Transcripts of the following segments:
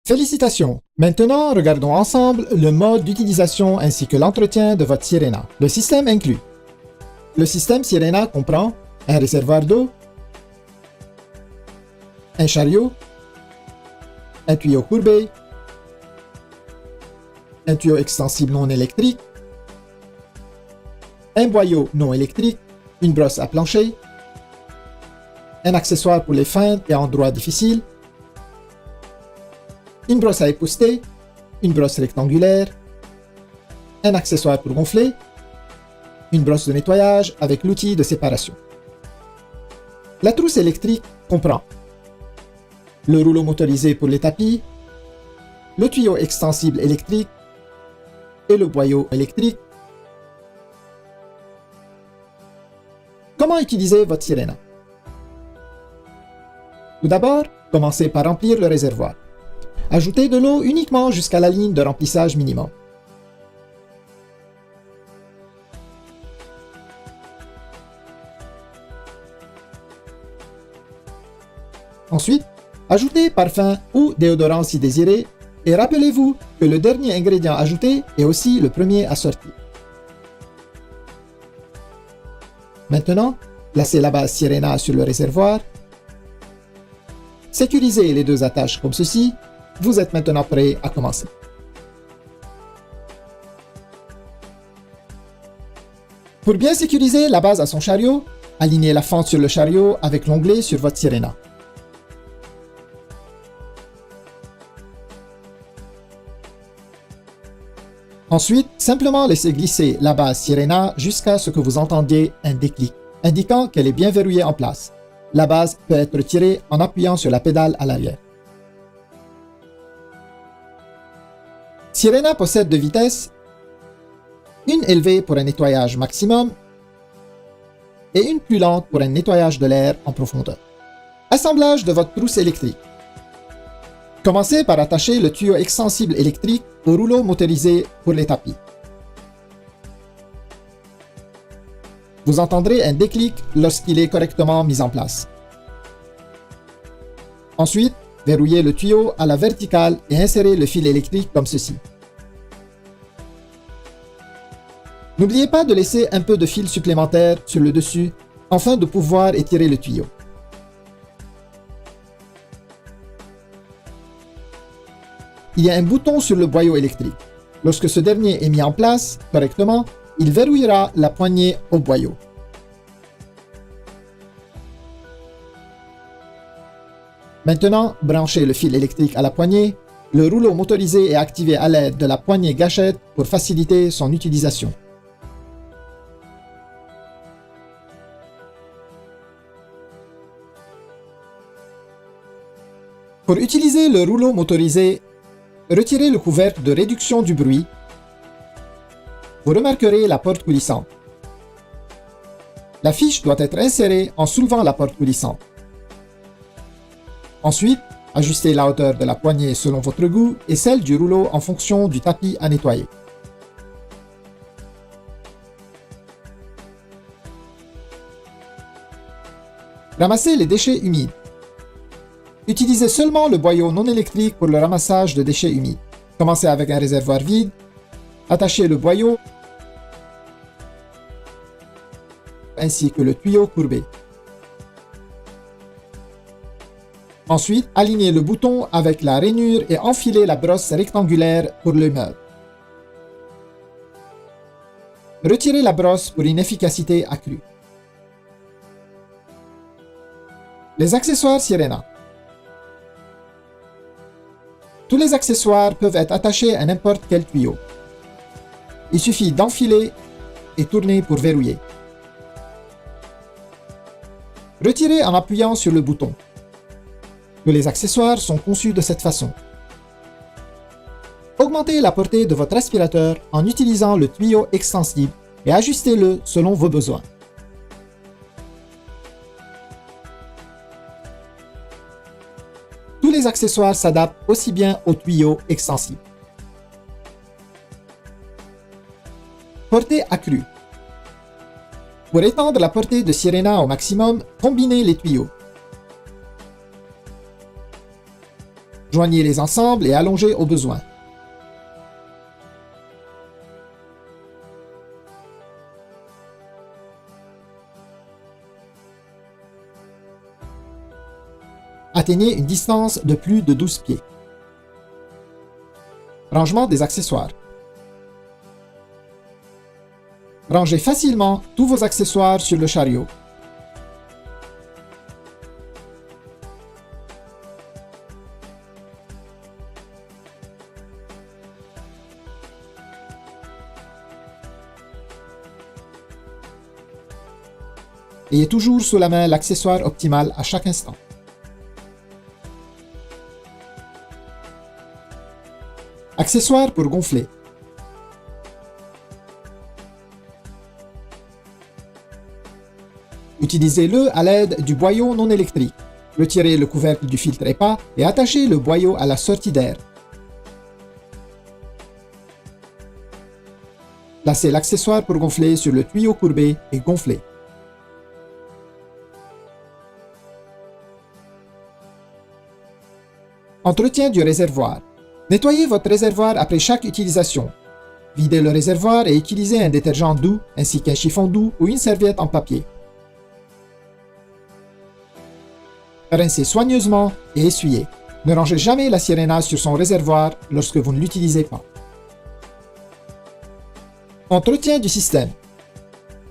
Félicitations! Maintenant, regardons ensemble le mode d'utilisation ainsi que l'entretien de votre Sirena. Le système inclut. Le système Sirena comprend un réservoir d'eau, un chariot, un tuyau courbé, un tuyau extensible non électrique, un boyau non électrique, une brosse à plancher, un accessoire pour les feintes et endroits difficiles, une brosse à épousseter, une brosse rectangulaire, un accessoire pour gonfler, une brosse de nettoyage avec l'outil de séparation. La trousse électrique comprend le rouleau motorisé pour les tapis, le tuyau extensible électrique et le boyau électrique. Comment utiliser votre Sirena? Tout d'abord, commencez par remplir le réservoir. Ajoutez de l'eau uniquement jusqu'à la ligne de remplissage minimum. Ensuite, ajoutez parfum ou déodorant si désiré et rappelez-vous que le dernier ingrédient ajouté est aussi le premier à sortir. Maintenant, placez la base Sirena sur le réservoir. Sécurisez les deux attaches comme ceci. Vous êtes maintenant prêt à commencer. Pour bien sécuriser la base à son chariot, alignez la fente sur le chariot avec l'onglet sur votre Sirena. Ensuite, simplement laissez glisser la base Sirena jusqu'à ce que vous entendiez un déclic, indiquant qu'elle est bien verrouillée en place. La base peut être retirée en appuyant sur la pédale à l'arrière. Sirena possède deux vitesses, une élevée pour un nettoyage maximum et une plus lente pour un nettoyage de l'air en profondeur. Assemblage de votre trousse électrique. Commencez par attacher le tuyau extensible électrique au rouleau motorisé pour les tapis. Vous entendrez un déclic lorsqu'il est correctement mis en place. Ensuite, verrouillez le tuyau à la verticale et insérez le fil électrique comme ceci. N'oubliez pas de laisser un peu de fil supplémentaire sur le dessus afin de pouvoir étirer le tuyau. Il y a un bouton sur le boyau électrique. Lorsque ce dernier est mis en place correctement, il verrouillera la poignée au boyau. Maintenant, branchez le fil électrique à la poignée. Le rouleau motorisé est activé à l'aide de la poignée gâchette pour faciliter son utilisation. Pour utiliser le rouleau motorisé, retirez le couvercle de réduction du bruit. Vous remarquerez la porte coulissante. La fiche doit être insérée en soulevant la porte coulissante. Ensuite, ajustez la hauteur de la poignée selon votre goût et celle du rouleau en fonction du tapis à nettoyer. Ramassez les déchets humides. Utilisez seulement le boyau non électrique pour le ramassage de déchets humides. Commencez avec un réservoir vide. Attachez le boyau ainsi que le tuyau courbé. Ensuite, alignez le bouton avec la rainure et enfilez la brosse rectangulaire pour le meuble. Retirez la brosse pour une efficacité accrue. Les accessoires Sirena. Tous les accessoires peuvent être attachés à n'importe quel tuyau. Il suffit d'enfiler et tourner pour verrouiller. Retirez en appuyant sur le bouton. Tous les accessoires sont conçus de cette façon. Augmentez la portée de votre aspirateur en utilisant le tuyau extensible et ajustez-le selon vos besoins. Tous les accessoires s'adaptent aussi bien au tuyau extensible. Portée accrue. Pour étendre la portée de Sirena au maximum, combinez les tuyaux. Joignez-les ensemble et allongez au besoin. Atteignez une distance de plus de 12 pieds. Rangement des accessoires. Rangez facilement tous vos accessoires sur le chariot. Ayez toujours sous la main l'accessoire optimal à chaque instant. Accessoires pour gonfler. Utilisez-le à l'aide du boyau non électrique. Retirez le couvercle du filtre EPA et attachez le boyau à la sortie d'air. Placez l'accessoire pour gonfler sur le tuyau courbé et gonflez. Entretien du réservoir. Nettoyez votre réservoir après chaque utilisation. Videz le réservoir et utilisez un détergent doux ainsi qu'un chiffon doux ou une serviette en papier. Rincez soigneusement et essuyez. Ne rangez jamais la Sirena sur son réservoir lorsque vous ne l'utilisez pas. Entretien du système.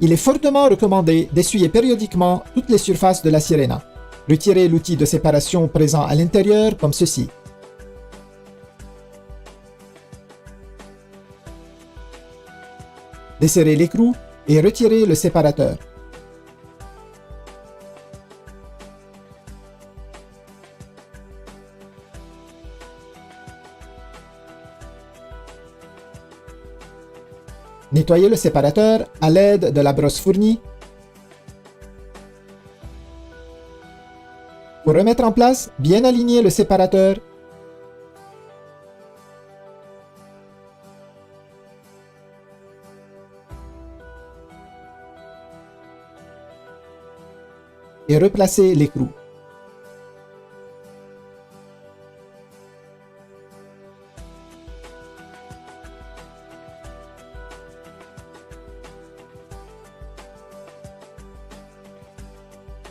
Il est fortement recommandé d'essuyer périodiquement toutes les surfaces de la Sirena. Retirez l'outil de séparation présent à l'intérieur comme ceci. Desserrez l'écrou et retirez le séparateur. Nettoyez le séparateur à l'aide de la brosse fournie. Pour remettre en place, bien aligner le séparateur. Et replacer l'écrou.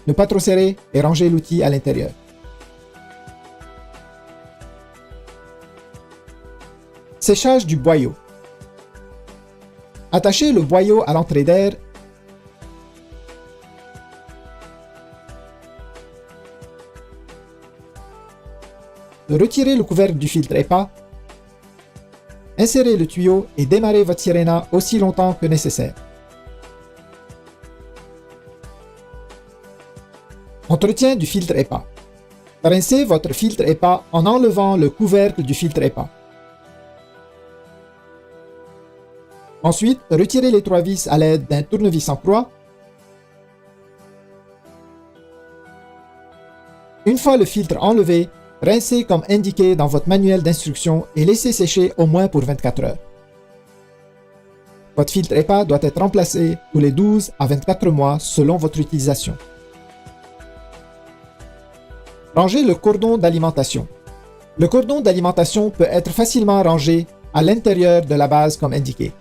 Ne pas trop serrer et ranger l'outil à l'intérieur. Séchage du boyau. Attachez le boyau à l'entrée d'air. Retirez le couvercle du filtre EPA. Insérez le tuyau et démarrez votre Sirena aussi longtemps que nécessaire. Entretien du filtre EPA. Rincez votre filtre EPA en enlevant le couvercle du filtre EPA. Ensuite, retirez les 3 vis à l'aide d'un tournevis en croix. Une fois le filtre enlevé, rincez comme indiqué dans votre manuel d'instruction et laissez sécher au moins pour 24 heures. Votre filtre EPA doit être remplacé tous les 12 à 24 mois selon votre utilisation. Rangez le cordon d'alimentation. Le cordon d'alimentation peut être facilement rangé à l'intérieur de la base comme indiqué.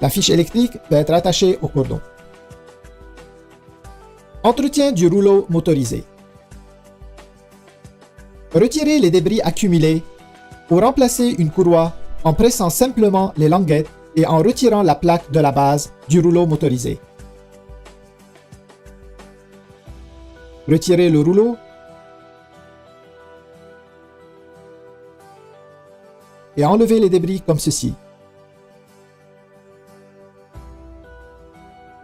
La fiche électrique peut être attachée au cordon. Entretien du rouleau motorisé. Retirez les débris accumulés ou remplacez une courroie en pressant simplement les languettes et en retirant la plaque de la base du rouleau motorisé. Retirez le rouleau et enlevez les débris comme ceci.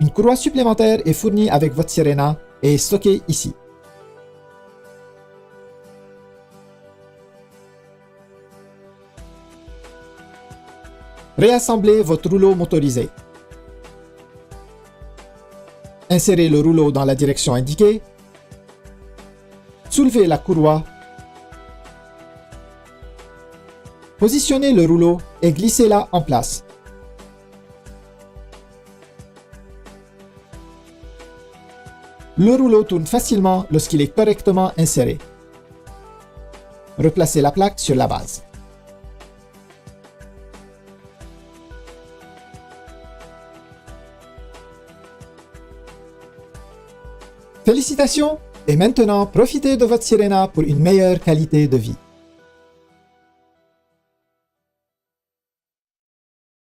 Une courroie supplémentaire est fournie avec votre Sirena et est stockée ici. Réassemblez votre rouleau motorisé. Insérez le rouleau dans la direction indiquée. Soulevez la courroie. Positionnez le rouleau et glissez-la en place. Le rouleau tourne facilement lorsqu'il est correctement inséré. Replacez la plaque sur la base. Félicitations! Et maintenant, profitez de votre Sirena pour une meilleure qualité de vie.